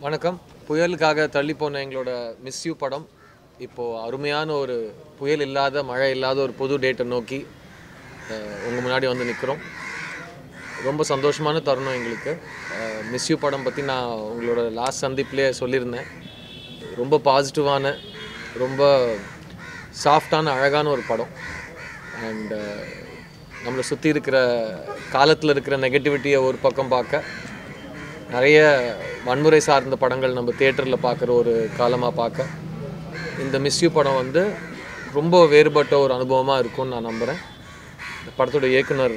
வணக்கம். புயலுக்காக தள்ளி போன எங்களோட மிஸ் யூ படம் இப்போது அருமையான ஒரு புயல் இல்லாத மழை இல்லாத ஒரு புது டேட்டை நோக்கி உங்கள் முன்னாடி வந்து நிற்கிறோம். ரொம்ப சந்தோஷமான தருணம் எங்களுக்கு. மிஸ் யூ படம் பற்றி நான் உங்களோட லாஸ்ட் சந்திப்புலேயே சொல்லியிருந்தேன். ரொம்ப பாசிட்டிவான ரொம்ப சாஃப்டான அழகான ஒரு படம். அண்ட் நம்மளை சுற்றி இருக்கிற காலத்தில் இருக்கிற நெகட்டிவிட்டியை ஒரு பக்கம் பார்க்க நிறைய வன்முறை சார்ந்த படங்கள் நம்ம தியேட்டரில் பார்க்குற ஒரு காலமாக பார்க்க இந்த மிஸ் யூ படம் வந்து ரொம்ப வேறுபட்ட ஒரு அனுபவமாக இருக்கும்னு நான் நம்புகிறேன். இந்த படத்தோட இயக்குனர்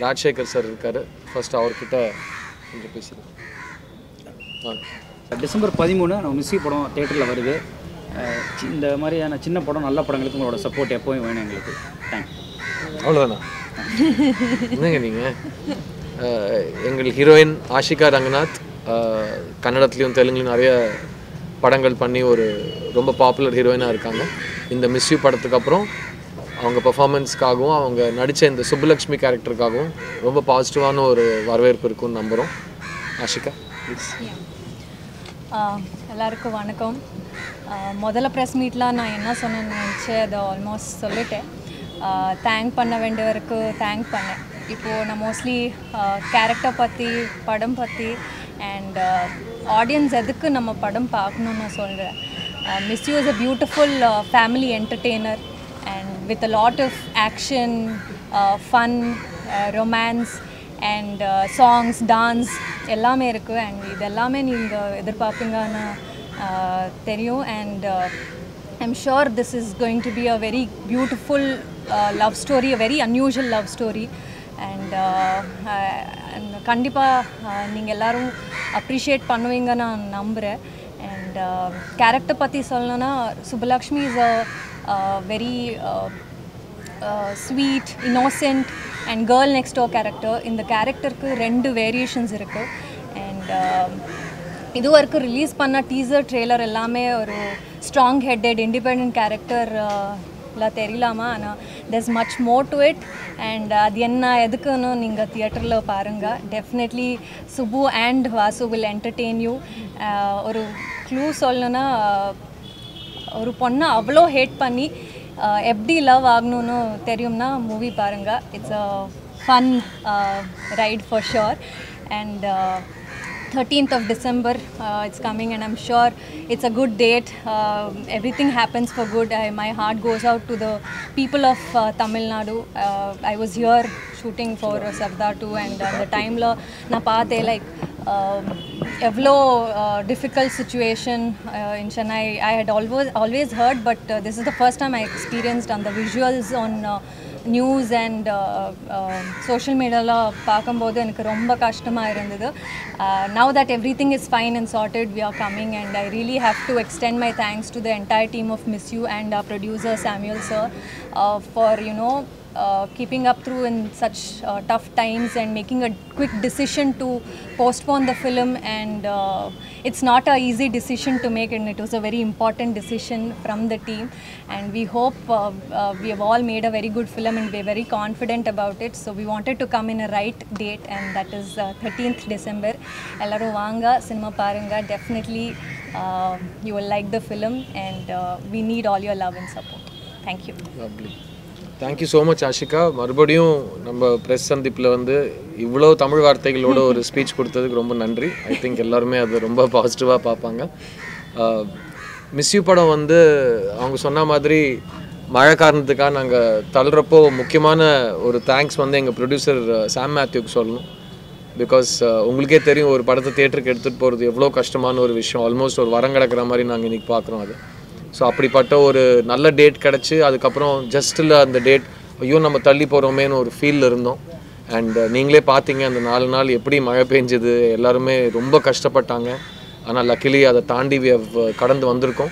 ராஜசேகர் சார் இருக்கார். ஃபர்ஸ்ட் அவர்கிட்ட கொஞ்சம் பேசிடுவோம். டிசம்பர் 13 நம்ம மிஸ் யூ படம் தியேட்டரில் வருது. இந்த மாதிரியான சின்ன படம் நல்ல படங்களுக்கு உங்களோட சப்போர்ட் எப்போவும் வேணும் எங்களுக்கு. தேங்க்யூ. அவ்வளோதானா? என்னங்க நீங்கள் எங்கள் ஹீரோயின் ஆஷிகா ரங்கநாத் கன்னடத்துலேயும் தெலுங்குலையும் நிறைய படங்கள் பண்ணி ஒரு ரொம்ப பாப்புலர் ஹீரோயினாக இருக்காங்க. இந்த மிஸ் யூ படத்துக்கு அப்புறம் அவங்க பெர்ஃபார்மன்ஸ்க்காகவும் அவங்க நடித்த இந்த சுப்புலக்ஷ்மி கேரக்டருக்காகவும் ரொம்ப பாசிட்டிவான ஒரு வரவேற்பு இருக்குன்னு நம்புகிறோம். ஆஷிகா ப்ளீஸ். எல்லாருக்கும் வணக்கம். முதல்ல ப்ரெஸ் மீட்டில் நான் என்ன சொன்னேன்னு நினச்சேன், அதை ஆல்மோஸ்ட் சொல்லிட்டேன். தேங்க் பண்ண வேண்டியவருக்கு தேங்க் பண்ணேன். இப்போது நான் மோஸ்ட்லி கேரக்டர் பற்றி படம் பற்றி அண்ட் ஆடியன்ஸ் எதுக்கு நம்ம படம் பார்க்கணுன்னு நான் சொல்கிறேன். Miss You is a beautiful family entertainer and with a lot of action, fun, romance and songs, dance எல்லாமே இருக்குது. அண்ட் இது எல்லாமே நீங்கள் எதிர்பார்ப்பீங்கன்னு தெரியும். And I'm sure this is going to be a very beautiful love story, a very unusual love story. And கண்டிப்பாக நீங்கள் எல்லோரும் அப்ரிஷியேட் பண்ணுவீங்க நான் நம்புகிறேன். அண்ட் கேரக்டர் பற்றி சொல்லணுன்னா Subbulakshmi is a very sweet, innocent and girl next door character. இந்த கேரக்டருக்கு 2 வேரியேஷன்ஸ் இருக்குது. அண்ட் இது வரைக்கும் ரிலீஸ் பண்ண டீசர் ட்ரெய்லர் எல்லாமே ஒரு ஸ்ட்ராங் ஹெட்டட் இண்டிபெண்ட் கேரக்டர்லாம் தெரியலாமா, ஆனால் there's much more to it. And அது என்ன எதுக்குன்னு நீங்கள் தியேட்டரில் பாருங்கள். Definitely Subbu and Vasu will entertain you. ஒரு க்ளூ சொல்லணுன்னா, ஒரு பொண்ணை அவ்வளோ ஹேட் பண்ணி எப்படி லவ் ஆகணும்னு தெரியும்னா மூவி பாருங்கள். It's a fun right for sure. And 13th of December it's coming, and I'm sure it's a good date. Everything happens for good. My heart goes out to the people of Tamil Nadu. I was here shooting for Sardar 2, and the time la na paathe like evlo difficult situation in Chennai. I had always heard, but this is the first time I experienced on the visuals on news and social மீடியாவில் பார்க்கும்போது எனக்கு ரொம்ப கஷ்டமாக இருந்தது. Now that everything is fine and sorted, we are coming, and I really have to extend my thanks to the entire team of Miss You and our producer Samuel sir for keeping up through in such tough times and making a quick decision to postpone the film. And it's not a easy decision to make, and it was a very important decision from the team. And we hope we have all made a very good film, and we're very confident about it. So we wanted to come in a right date, and that is 13th December. Ellaru vaanga cinema parunga. Definitely you will like the film, and we need all your love and support. Thank you. Lovely. Thank you so much Ashika. மறுபடியும் நம்ம press சந்திப்பில் வந்து இவ்வளோ தமிழ் வார்த்தைகளோட ஒரு speech கொடுத்ததுக்கு ரொம்ப நன்றி. I think எல்லாருமே அது ரொம்ப பாசிட்டிவாக பார்ப்பாங்க. மிஸ் யூ படம் வந்து அவங்க சொன்ன மாதிரி மழை காரணத்துக்காக நாங்கள் தள்ளுறப்போ முக்கியமான ஒரு தேங்க்ஸ் வந்து எங்கள் ப்ரொடியூசர் சாம் மேத்யூக்கு சொல்லணும். பிகாஸ் உங்களுக்கே தெரியும், ஒரு படத்தை தியேட்டருக்கு எடுத்துகிட்டு போகிறது எவ்வளோ கஷ்டமான ஒரு விஷயம். ஆல்மோஸ்ட் ஒரு வரம் கிடக்கிற மாதிரி நாங்கள் இன்றைக்கி பார்க்குறோம் அது. ஸோ அப்படிப்பட்ட ஒரு நல்ல டேட் கிடச்சி, அதுக்கப்புறம் ஜஸ்ட்டில் அந்த டேட் ஐயோ நம்ம தள்ளி போகிறோமேன்னு ஒரு ஃபீலில் இருந்தோம். அண்ட் நீங்களே பார்த்தீங்க அந்த 4 நாள் எப்படி மழை பெஞ்சுது, எல்லாருமே ரொம்ப கஷ்டப்பட்டாங்க. ஆனால் லக்கிலி அதை தாண்டி கடந்து வந்திருக்கோம்.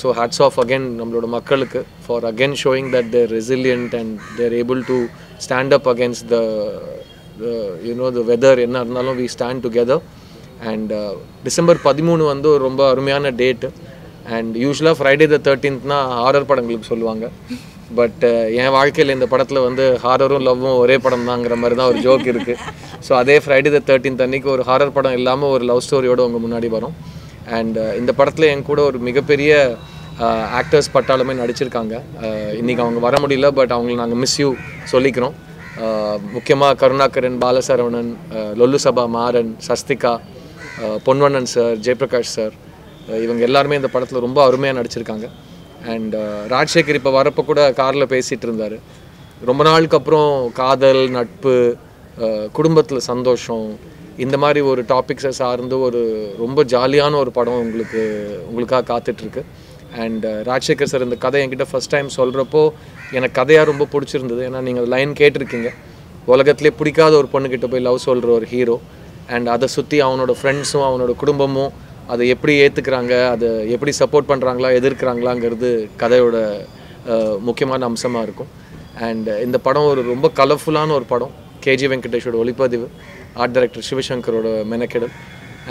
ஸோ ஹேட்ஸ் ஆஃப் அகெயின் நம்மளோட மக்களுக்கு for again showing that they're resilient and they're able to stand up against the weather என்ன இருந்தாலும் we stand together. And December 13 வந்து ஒரு ரொம்ப அருமையான டேட்டு. அண்ட் யூஸ்வலாக ஃப்ரைடே த 13th ஹாரர் படங்களுக்கு சொல்லுவாங்க. பட் என் வாழ்க்கையில் இந்த படத்தில் வந்து ஹாரரும் லவ்வும் ஒரே படம் தாங்கிற மாதிரி தான் ஒரு ஜோக் இருக்குது. ஸோ அதே ஃப்ரைடே த 13th அன்றைக்கி ஒரு ஹாரர் படம் இல்லாமல் ஒரு லவ் ஸ்டோரியோடு உங்கள் முன்னாடி வரும். அண்ட் இந்த படத்தில் என் கூட ஒரு மிகப்பெரிய ஆக்டர்ஸ் பட்டாலுமே நடிச்சிருக்காங்க. இன்றைக்கி அவங்க வர முடியல, பட் அவங்களை நாங்கள் மிஸ் யூ சொல்லிக்கிறோம். முக்கியமாக கருணாகரன், பாலசரவணன், லொல்லு சபா மாறன், சஸ்திகா, பொன்வண்ணன் சார், ஜெயபிரகாஷ் சார், இவங்க எல்லாருமே இந்த படத்தில் ரொம்ப அருமையாக நடிச்சிருக்காங்க. அண்ட் ராஜசேகர் இப்போ வரப்போ கூட காரில் பேசிகிட்டு இருந்தார். ரொம்ப நாளுக்கு அப்புறம் காதல், நட்பு, குடும்பத்தில் சந்தோஷம், இந்த மாதிரி ஒரு டாபிக்ஸை சார்ந்து ஒரு ரொம்ப ஜாலியான ஒரு படம் உங்களுக்காக காத்துட்ருக்கு. அண்ட் ராஜசேகர் சார் இந்த கதை என்கிட்ட ஃபஸ்ட் டைம் சொல்கிறப்போ எனக்கு கதையாக ரொம்ப பிடிச்சிருந்தது. ஏன்னா நீங்கள் லைன் கேட்டிருக்கீங்க, உலகத்திலே பிடிக்காத ஒரு பொண்ணுக்கிட்ட போய் லவ் சொல்கிற ஒரு ஹீரோ, அண்ட் அதை சுற்றி அவனோட ஃப்ரெண்ட்ஸும் அவனோட குடும்பமும் அதை எப்படி ஏற்றுக்கிறாங்க, அதை எப்படி சப்போர்ட் பண்ணுறாங்களா, எதிர்க்கிறாங்களாங்கிறது கதையோட முக்கியமான அம்சமாக இருக்கும். அண்ட் இந்த படம் ஒரு ரொம்ப கலர்ஃபுல்லான ஒரு படம். கேஜி வெங்கடேஷோட ஒளிப்பதிவு, ஆர்ட் டைரக்டர் சிவசங்கரோட மெனக்கெடல்,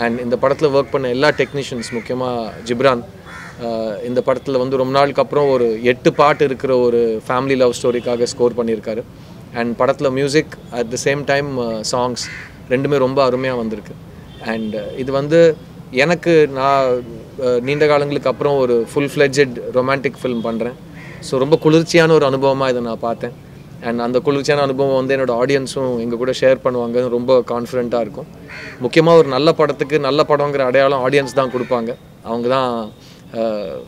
அண்ட் இந்த படத்தில் ஒர்க் பண்ண எல்லா டெக்னீஷியன்ஸ், முக்கியமாக ஜிப்ரான் இந்த படத்தில் வந்து ரொம்ப நாளுக்கு அப்புறம் ஒரு 8 பாட்டு இருக்கிற ஒரு ஃபேமிலி லவ் ஸ்டோரிக்காக ஸ்கோர் பண்ணியிருக்காரு. அண்ட் படத்தில் music at the same time songs ரெண்டுமே ரொம்ப அருமையாக வந்திருக்கு. அண்ட் இது வந்து எனக்கு நான் நீண்ட காலங்களுக்கு அப்புறம் ஒரு ஃபுல் ஃப்ளெட்ஜட் ரொமான்டிக் ஃபிலிம் பண்ணுறேன். ஸோ ரொம்ப குளிர்ச்சியான ஒரு அனுபவமாக இதை நான் பார்த்தேன். அண்ட் அந்த குளிர்ச்சியான அனுபவம் வந்து என்னோடய ஆடியன்ஸும் எங்கள் கூட ஷேர் பண்ணுவாங்க, ரொம்ப கான்ஃபிடென்ட்டாக இருக்கும். முக்கியமாக ஒரு நல்ல படத்துக்கு நல்ல படங்கிற அடையாளம் ஆடியன்ஸ் தான் கொடுப்பாங்க, அவங்க தான்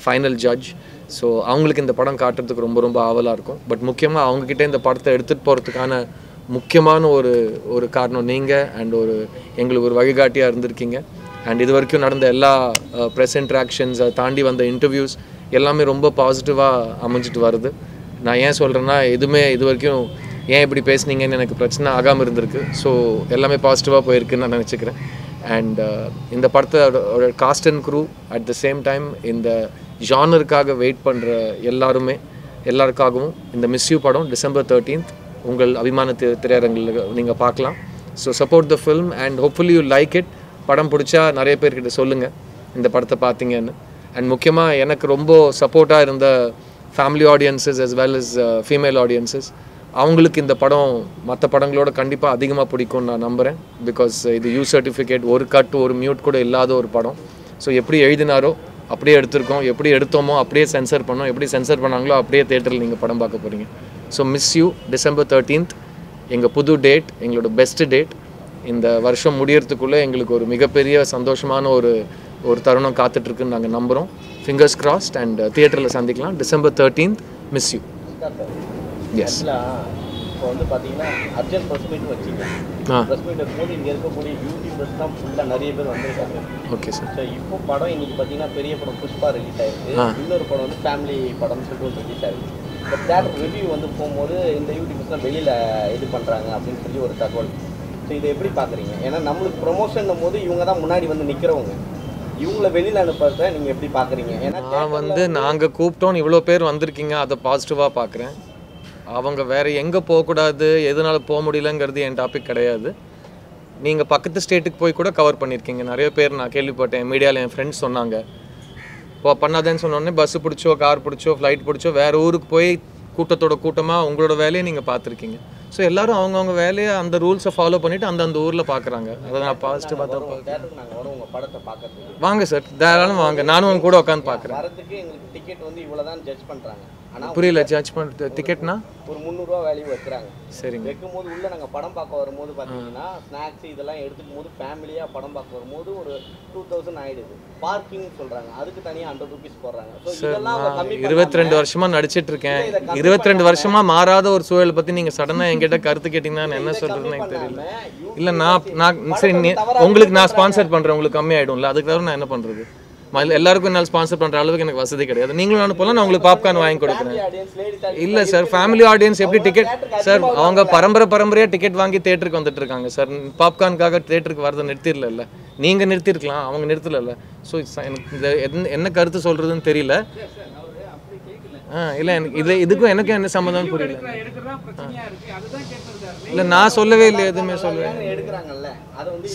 ஃபைனல் ஜட்ஜ். ஸோ அவங்களுக்கு இந்த படம் காட்டுறதுக்கு ரொம்ப ரொம்ப ஆவலாக இருக்கும். பட் முக்கியமாக அவங்கக்கிட்ட இந்த படத்தை எடுத்துகிட்டு போகிறதுக்கான முக்கியமான ஒரு காரணம் நீங்கள், அண்ட் எங்களுக்கு ஒரு வழிகாட்டியாக இருந்திருக்கீங்க. அண்ட் இது வரைக்கும் நடந்த எல்லா ப்ரெஸ் இன்ட்ராக்ஷன்ஸ், அதை தாண்டி வந்த இன்டர்வியூஸ் எல்லாமே ரொம்ப பாசிட்டிவாக அமைஞ்சிட்டு வருது. நான் ஏன் சொல்கிறேன்னா, எதுவுமே இது வரைக்கும் ஏன் இப்படி பேசுனீங்கன்னு எனக்கு பிரச்சனை ஆகாமல் இருந்திருக்கு. ஸோ எல்லாமே பாசிட்டிவாக போயிருக்குன்னு நான் நினச்சிக்கிறேன். அண்ட் இந்த படத்தோட cast and crew at the same time இந்த ஜானருக்காக வெயிட் பண்ணுற எல்லாருக்காகவும் இந்த மிஸ் யூ படம் டிசம்பர் 13th உங்கள் அபிமான திரையரங்கில் நீங்கள் பார்க்கலாம். So support the film and hopefully you like it. படம் பிடிச்சா நிறைய பேர்கிட்ட சொல்லுங்கள் இந்த படத்தை பார்த்தீங்கன்னு. அண்ட் முக்கியமாக எனக்கு ரொம்ப சப்போர்ட்டாக இருந்த family audiences as well as female audiences, அவங்களுக்கு இந்த படம் மற்ற படங்களோட கண்டிப்பாக அதிகமாக பிடிக்கும்னு நான் நம்புகிறேன். பிகாஸ் இது யூ சர்டிஃபிகேட், ஒரு கட் ஒரு மியூட் கூட இல்லாத ஒரு படம். ஸோ எப்படி எழுதினாரோ அப்படியே எடுத்திருக்கோம், எப்படி எடுத்தோமோ அப்படியே சென்சர் பண்ணோம், எப்படி சென்சர் பண்ணாங்களோ அப்படியே தேட்டரில் நீங்கள் படம் பார்க்க போகிறீங்க. So miss you December 13th எங்கள் புது டேட், எங்களோட பெஸ்ட்டு டேட். இந்த வருஷம் முடியறதுக்குள்ளே எங்களுக்கு ஒரு மிகப்பெரிய சந்தோஷமான ஒரு தருணம் காத்துட்ருக்குன்னு நாங்கள் நம்புகிறோம். Fingers crossed. அண்ட் தியேட்டரில் சந்திக்கலாம் December 13th miss you. S. இப்போ வந்து பார்த்தீங்கன்னா அர்ஜென்ட் ப்ரெஸ் மீட் வச்சுக்கலாம். ப்ரெஸ் மீட் இருக்கும்போது இங்கே இருக்கக்கூடிய யூடியூபர்ஸ் தான் ஃபுல்லாக நிறைய பேர் வந்திருக்காங்க. Okay sir. ஸோ இப்போ படம் இன்றைக்கி பார்த்தீங்கன்னா பெரிய படம் புஷ்பா ரிலீஸ் ஆயிருக்கு. இன்னொரு படம் வந்து ஃபேமிலி படம்னு சொல்லிட்டு ஒன்று ரிலீஸ் ஆயிருக்கு. இப்போ தேட்டர் ரிவ்யூ வந்து போகும்போது இந்த யூடியூபர்ஸ்லாம் வெளியில் இது பண்ணுறாங்க அப்படின்னு சொல்லி ஒரு தகவல். ஸோ இதை எப்படி பார்க்குறீங்க? ஏன்னா நம்மளுக்கு ப்ரொமோஷன் போது இவங்க தான் முன்னாடி வந்து நிற்கிறவங்க, இவங்களை வெளியில் அனுப்புறத நீங்கள் எப்படி பார்க்குறீங்க? ஏன்னா நான் வந்து நாங்கள் கூப்பிட்டோன்னு இவ்வளோ பேர் வந்திருக்கீங்க, அதை பாசிட்டிவாக பார்க்குறேன். அவங்க வேறு எங்கே போகக்கூடாது, எதனால் போக முடியலங்கிறது என் டாபிக் கிடையாது. நீங்கள் பக்கத்து ஸ்டேட்டுக்கு போய் கூட கவர் பண்ணியிருக்கீங்க நிறைய பேர், நான் கேள்விப்பட்டேன். மீடியாவில் என் ஃப்ரெண்ட்ஸ் சொன்னாங்க. இப்போ பண்ணாதேன்னு சொன்னோடனே பஸ்ஸு பிடிச்சோ, கார் பிடிச்சோ, ஃப்ளைட் பிடிச்சோ வேறு ஊருக்கு போய் கூட்டத்தோட கூட்டமாக உங்களோட வேலையை நீங்கள் பார்த்துருக்கீங்க. ஸோ எல்லோரும் அவங்கவுங்க வேலையை அந்த ரூல்ஸை ஃபாலோ பண்ணிவிட்டு அந்தந்த ஊரில் பார்க்குறாங்க. அதை நான் பாசிட்டிவாக தான் தேட்டருக்கு நாங்கள் வரோம் உங்கள் படத்தை பார்க்கறதுக்கு. வாங்க சார், தாராளம் வாங்க, நானும் உங்க கூட உட்காந்து பார்க்குறேன். வரதுக்கு எங்களுக்கு டிக்கெட் வந்து இவ்வளோ தான் ஜட்ஜ் பண்ணுறாங்க. ஆனால் புரியல, ஜட்ஜ் பண்ணுறது டிக்கெட்னா ஒரு 300 ரூபா வேல்யூ வைக்கிறாங்க. சரிங்க. வைக்கும்போது உள்ளே நாங்கள் படம் பார்க்க வரும்போது பார்த்தீங்கன்னா ஸ்நாக்ஸ் இதெல்லாம் எடுத்துக்கும் போது ஃபேமிலியாக படம் பார்க்க வரும்போது ஒரு 2000 ஆகிடுது. பார்க்கிங் சொல்கிறாங்க, அதுக்கு தனியாக 100 ரூபீஸ் போடுறாங்க. ஸோ இதெல்லாம் 22 வருஷமாக நடிச்சிட்டு இருக்கேன். 22 வருஷமாக மாறாத ஒரு சூழலை பற்றி நீங்கள் சடனாக என்கிட்ட கருத்து கேட்டிங்கன்னா நான் என்ன சொல்கிறதுன்னு எனக்கு தெரியல. இல்லை நான் சரி உங்களுக்கு நான் ஸ்பான்சர் பண்ணுறேன், உங்களுக்கு கம்மி ஆகிடும்ல, அதுக்கு தவிர நான் என்ன பண்ணுறது? எல்லாருக்கும் என்னால் ஸ்பான்சர் பண்ணுற அளவுக்கு எனக்கு வசதி கிடையாது. நீங்களும் அனுப்பலாம், நான் உங்களுக்கு பாப்கார்ன் வாங்கி கொடுக்குறேன். இல்லை சார், ஃபேமிலி ஆடியன்ஸ் எப்படி டிக்கெட் சார், அவங்க பரம்பரையாக டிக்கெட் வாங்கி தேட்டருக்கு வந்துட்டு இருக்காங்க சார். பாப்கார்னுக்காக தேட்டருக்கு வரதை நிறுத்திடல, நீங்கள் நிறுத்திருக்கலாம், அவங்க நிறுத்தல. ஸோ எனக்கு இந்த என்ன கருத்து சொல்கிறதுன்னு தெரியல. இல்லை எனக்கு இதுக்கும் எனக்கும் என்ன சம்மந்தம்னு புரியல. இல்லை நான் சொல்லவே இல்லை, எதுவுமே சொல்லுவேன்.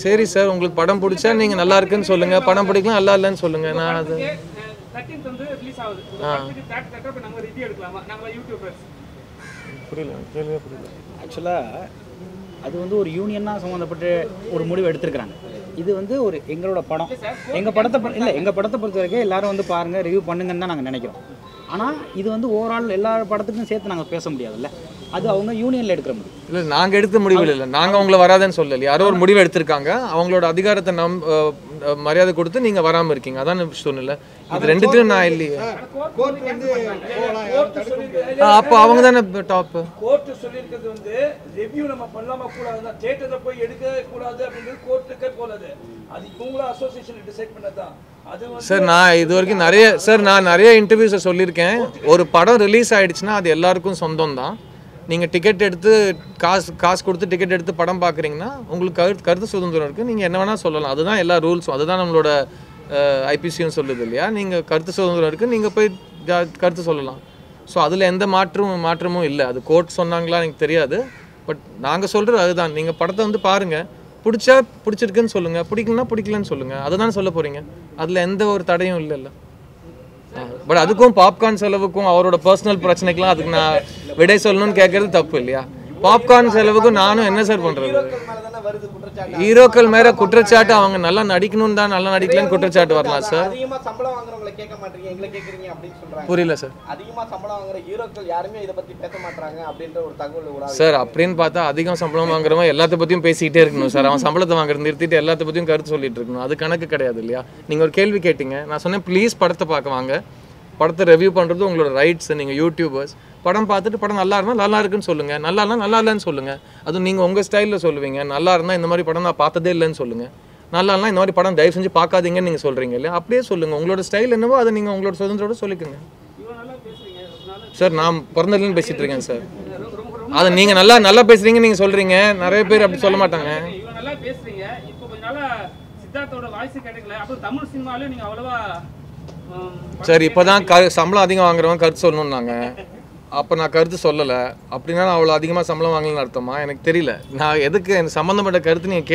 சரி சார், உங்களுக்கு படம் பிடிச்சா நீங்கள் நல்லா இருக்குன்னு சொல்லுங்கள், படம் பிடிக்கலாம் நல்லா இல்லைன்னு சொல்லுங்கள். நான் அது புரியல. ஆக்சுவலாக அது வந்து ஒரு யூனியனாக சம்மந்தப்பட்டு ஒரு முடிவு எடுத்திருக்கிறாங்க. இது வந்து ஒரு எங்களோட படம், எங்கள் படத்தை பொறுத்த வரைக்கும் எல்லோரும் வந்து பாருங்கள், ரிவ்யூ பண்ணுங்கன்னு தான் நாங்கள் நினைக்கிறோம். ஆனால் இது வந்து ஓவரால் எல்லா படத்துக்கும் சேர்த்து நாங்கள் பேச முடியாதுல்ல, அது அவங்க யூனியனில் எடுக்கிற முடிவு. இல்லை, நாங்கள் எடுத்த முடிவு இல்லை, நாங்கள் அவங்கள வராதுன்னு சொல்லலை. யாரோ ஒரு முடிவு எடுத்திருக்காங்க, அவங்களோட அதிகாரத்தை மரியாதை கொடுத்து நீங்கள் வராமல் இருக்கீங்க, அதான் சொன்னல. இது ரெண்டுத்தையும் நான் இல்லையே. அப்போ அவங்க தானே டாப். கோர்ட்டு சொல்லியிருக்கிறது வந்து ரிவ்யூ நம்ம பண்ணலாமா கூடாதுன்னா, தியேட்டரில் போய் எடுக்க கூடாது அப்படின்றது கோர்ட்டுக்கே போகாது. அது இவங்களா அசோசியேஷன் டிசைட் பண்ணதான். சார் நான் இது வரைக்கும் நிறைய இன்டர்வியூஸை சொல்லியிருக்கேன். ஒரு படம் ரிலீஸ் ஆகிடுச்சுன்னா அது எல்லாருக்கும் சொந்தம் தான். நீங்கள் டிக்கெட் எடுத்து காசு கொடுத்து டிக்கெட் எடுத்து படம் பார்க்குறீங்கன்னா உங்களுக்கு கருத்து சுதந்திரம் இருக்குது, நீங்கள் என்ன வேணால் சொல்லலாம். அதுதான் எல்லா ரூல்ஸும், அதுதான் நம்மளோட ஐபிசியும் சொல்லுது இல்லையா. நீங்கள் கருத்து சுதந்திரம் இருக்குது, நீங்கள் போய் கருத்து சொல்லலாம். ஸோ அதில் எந்த மாற்றமும் இல்லை. அது கோர்ட் சொன்னாங்களா எனக்கு தெரியாது, பட் நாங்கள் சொல்கிறது அதுதான். நீங்கள் படத்தை வந்து பாருங்கள், பிடிச்சா பிடிச்சிருக்குன்னு சொல்லுங்கள், பிடிக்கலன்னா பிடிக்கலன்னு சொல்லுங்கள், அதுதான் சொல்ல போகிறீங்க. அதில் எந்த ஒரு தடையும் இல்லைல்ல. பட் அதுக்கும் பாப்கார்ன் செலவுக்கும் அவரோட பர்சனல் பிரச்சனைக்கெலாம் அதுக்கு நான் விடை சொல்லணும்னு கேட்கறது தப்பு இல்லையா. பாப்கார்ன் செலவுக்கும் நானும் என்ன சார் பண்ணுறது? ஹீரோக்கள் மேலே குற்றச்சாட்டு அவங்க நல்லா நடிக்கணும்னு தான், நல்லா நடிக்கலன்னு குற்றச்சாட்டு வரலாம் சார். அதிகமாக சம்பளம் வாங்குறவங்களை கேட்க மாட்டீங்க, எங்களை கேட்குறீங்க அப்படின்னு சொல்கிறாங்க. புரியல சார். அதிகமாக சம்பளம் வாங்குற ஹீரோக்கள் யாருமே இதை பற்றி பேச மாட்டாங்க அப்படின்ற ஒரு தகவல் சார். அப்படின்னு பார்த்தா அதிகம் சம்பளம் வாங்குறவன் எல்லாத்த பற்றியும் பேசிக்கிட்டே இருக்கணும் சார். அவன் சம்பளத்தை வாங்குறது நிறுத்திட்டு எல்லாத்த பற்றியும் கருத்து சொல்லிட்டு இருக்கணும், அது கணக்கு கிடையாது இல்லையா. நீங்கள் ஒரு கேள்வி கேட்டீங்க, நான் சொன்னேன் ப்ளீஸ் படத்தை பார்க்க வாங்க, படத்தை ரிவ்யூ பண்ணுறது உங்களோட ரைட்ஸ். நீங்கள் யூடியூபர்ஸ் படம் பார்த்துட்டு படம் நல்லா இருந்தால் நல்லா இருக்குன்னு சொல்லுங்கள், நல்லா இல்லைன்னு சொல்லுங்கள். அதுவும் நீங்கள் உங்கள் ஸ்டைலில் சொல்லுவீங்க. நல்லா இருந்தால் இந்த மாதிரி படம் நான் பார்த்ததே இல்லைன்னு சொல்லுங்கள், நல்லா இல்லைனா இந்த மாதிரி படம் தயவு செஞ்சு பார்க்காதீங்கன்னு நீங்கள் சொல்கிறீங்க இல்லையா. அப்படியே சொல்லுங்கள், உங்களோட ஸ்டைல் என்னவோ அதை நீங்கள் உங்களோட சுதந்திரோட சொல்லிக்கோங்க சார். நான் பிறந்ததுலேருந்து பேசிகிட்டு இருக்கேன் சார். அதை நீங்கள் நல்லா பேசுகிறீங்கன்னு நீங்கள் சொல்கிறீங்க, நிறைய பேர் அப்படி சொல்ல மாட்டாங்க. நல்லா பேசுறீங்க, இப்போ கொஞ்ச நாளா சித்தார்த்தோட வாய்ஸ் கேட்டீங்களா, அப்புறம் தமிழ் சினிமாவிலும் நீங்கள் அவ்வளோவா சார். இப்போ தான் சம்பளம் அதிகம் வாங்குறவங்க கருத்து சொல்லணுன்னாங்க, அப்போ நான் கருத்து சொல்லலை. அப்படின்னா நான் அவ்வளோ அதிகமாக சம்பளம் வாங்கலன்னு அர்த்தமா? எனக்கு தெரியல. நான் எதுக்கு எனக்கு சம்மந்தப்பட்ட கருத்து நீங்கள்